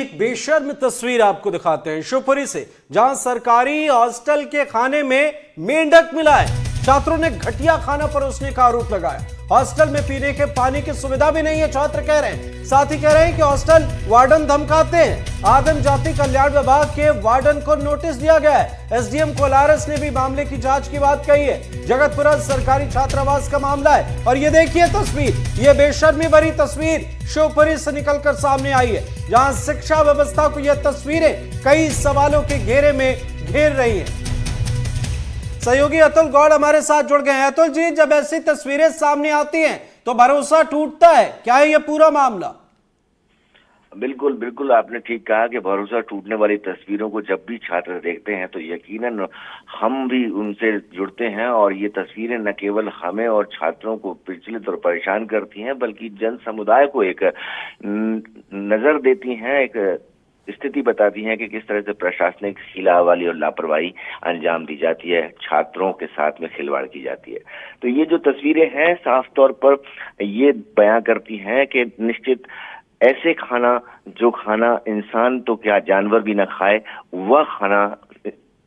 एक बेशर्म तस्वीर आपको दिखाते हैं शिवपुरी से, जहां सरकारी हॉस्टल के खाने में मेंढक मिला है। छात्रों ने घटिया खाना परोसने का आरोप लगाया। हॉस्टल में पीने के पानी की सुविधा भी नहीं है, छात्र कह रहे हैं। साथ ही कह रहे हैं कि हॉस्टल वार्डन धमकाते हैं। आदिम जाति कल्याण विभाग के वार्डन को नोटिस दिया गया है। एसडीएम कोलारस ने भी मामले की जांच की बात कही है। जगतपुरा सरकारी छात्रावास का मामला है और ये देखिए तस्वीर, ये बेशर्मी भरी तस्वीर शिवपुरी से निकलकर सामने आई है, जहां शिक्षा व्यवस्था को यह तस्वीरें कई सवालों के घेरे में घेर रही हैं। सहयोगी अतुल गौड़ हमारे साथ जुड़ गए हैं। अतुल जी, जब ऐसी तस्वीरें सामने आती हैं तो भरोसा टूटता है, क्या है ये पूरा मामला? बिल्कुल बिल्कुल, आपने ठीक कहा कि भरोसा टूटने वाली तस्वीरों को जब भी छात्र देखते हैं तो यकीनन हम भी उनसे जुड़ते हैं, और ये तस्वीरें न केवल हमें और छात्रों को विचलित और परेशान करती हैं, बल्कि जन समुदाय को एक नजर देती हैं, एक स्थिति बताती हैं कि किस तरह से प्रशासनिक हिलाहवाली और लापरवाही अंजाम दी जाती है, छात्रों के साथ में खिलवाड़ की जाती है। तो ये जो तस्वीरें हैं साफ तौर पर ये बयां करती हैं कि निश्चित ऐसे खाना, जो खाना इंसान तो क्या जानवर भी ना खाए, वह खाना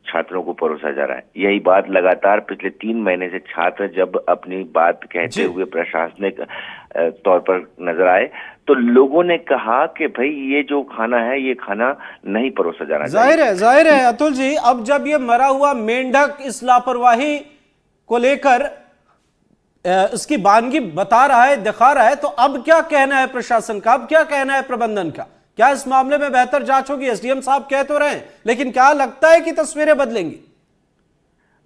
छात्रों को परोसा जा रहा है। यही बात लगातार पिछले 3 महीने से छात्र जब अपनी बात कहते हुए प्रशासनिक तौर पर नजर आए तो लोगों ने कहा कि भाई ये जो खाना है ये खाना नहीं परोसा जाना चाहिए। जाहिर है अतुल जी, अब जब ये मरा हुआ मेंढक इस लापरवाही को लेकर इसकी वानगी बता रहा है, दिखा रहा है, तो अब क्या कहना है प्रशासन का, अब क्या कहना है प्रबंधन का? क्या इस मामले में बेहतर जांच होगी? एसडीएम साहब कह तो रहे हैं, लेकिन क्या लगता है कि तस्वीरें बदलेंगी?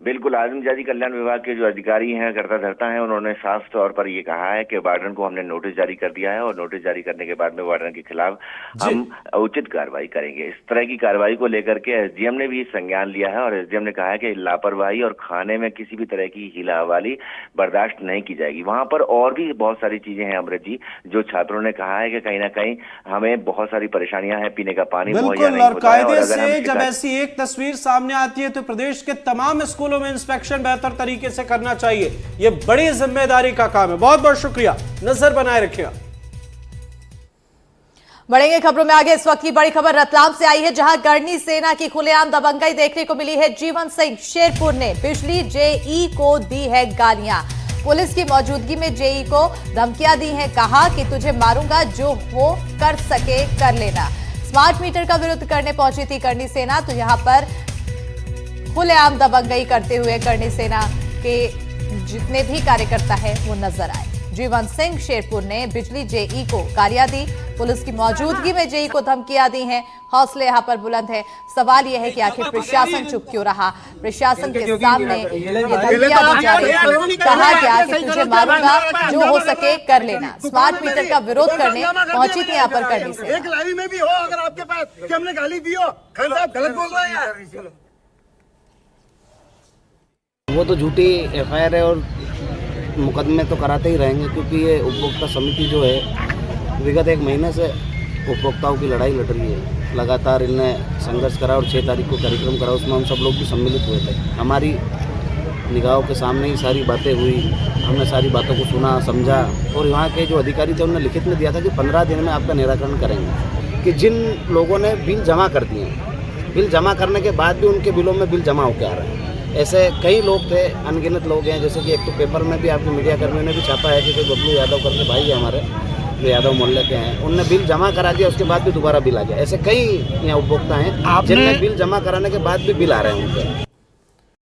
बिल्कुल, आदिम जाति कल्याण विभाग के जो अधिकारी हैं, कर्ता धर्ता हैं, उन्होंने साफ तौर पर ये कहा है कि वार्डन को हमने नोटिस जारी कर दिया है और नोटिस जारी करने के बाद में वार्डन के खिलाफ हम उचित कार्रवाई करेंगे। इस तरह की कार्रवाई को लेकर के एसडीएम ने भी संज्ञान लिया है और एसडीएम ने कहा है कि लापरवाही और खाने में किसी भी तरह की हिलाहवाली बर्दाश्त नहीं की जाएगी। वहां पर और भी बहुत सारी चीजें हैं अमृत जी, जो छात्रों ने कहा है कि कहीं ना कहीं हमें बहुत सारी परेशानियां हैं, पीने का पानी मुहैया नहीं होता है। कायदे से जब ऐसी एक तस्वीर सामने आती है तो प्रदेश के तमाम स्कूलों में इंस्पेक्शन बेहतर तरीके से करना चाहिए। यह बड़ी जिम्मेदारी का काम है। बहुत बहुत शुक्रिया, नजर बनाए रखिएगा। बढ़ेंगे खबरों में आगे। इस वक्त की बड़ी खबर रतलाम से आई है, जहां गढ़नी सेना की खुलेआम दबंगई देखने को मिली है। जीवन सिंह शेरपुर ने बिजली जेई को दी है गालियां। पुलिस की मौजूदगी में जेई को धमकियां दी हैं, कहा कि तुझे मारूंगा, जो वो कर सके कर लेना। स्मार्ट मीटर का विरोध करने पहुंची थी गढ़नी सेना, तो यहां पर खुलेआम दबंगई करते हुए गढ़नी सेना के जितने भी कार्यकर्ता हैं वो नजर आए। जीवन सिंह शेरपुर ने बिजली जेई को गालियां दी, पुलिस की मौजूदगी में जेई को धमकियां दी हैं। हौसले यहां पर बुलंद है। सवाल यह है कि आखिर प्रशासन चुप क्यों रहा? प्रशासन के सामने ये धमकियां दी जा रही थी, कहा गया कि तुझे मारूंगा, जो हो सके कर लेना। स्मार्ट मीटर का विरोध करने पहुंची थी यहाँ पर गढ़नी सेना। एक लाइव में भी हो अगर आपके पास कि हमने गाली दी हो, खान साहब गलत बोल रहे हैं। वो तो झूठी एफआईआर है और मुकदमे तो कराते ही रहेंगे, क्योंकि ये उपभोक्ता समिति जो है विगत 1 महीने से उपभोक्ताओं की लड़ाई लड़ रही है। लगातार इनने संघर्ष करा और 6 तारीख को कार्यक्रम करा, उसमें हम सब लोग भी सम्मिलित हुए थे। हमारी निगाहों के सामने ही सारी बातें हुई, हमने सारी बातों को सुना, समझा, और यहाँ के जो अधिकारी थे उन्होंने लिखित में दिया था कि 15 दिन में आपका निराकरण करेंगे। कि जिन लोगों ने बिल जमा कर दिए, बिल जमा करने के बाद भी उनके बिलों में बिल जमा होकर आ रहे हैं, ऐसे कई लोग थे, अनगिनत लोग हैं। जैसे कि एक तो पेपर में भी आपके मीडिया कर्मियों ने भी छापा है कि कोई बबलू यादव करके भाई है हमारे, जो यादव मोहल्ले के हैं, उनने बिल जमा करा दिया, उसके बाद भी दोबारा बिल आ गया। ऐसे कई यहाँ उपभोक्ता हैं जिनने बिल जमा कराने के बाद भी बिल आ रहे हैं उनके।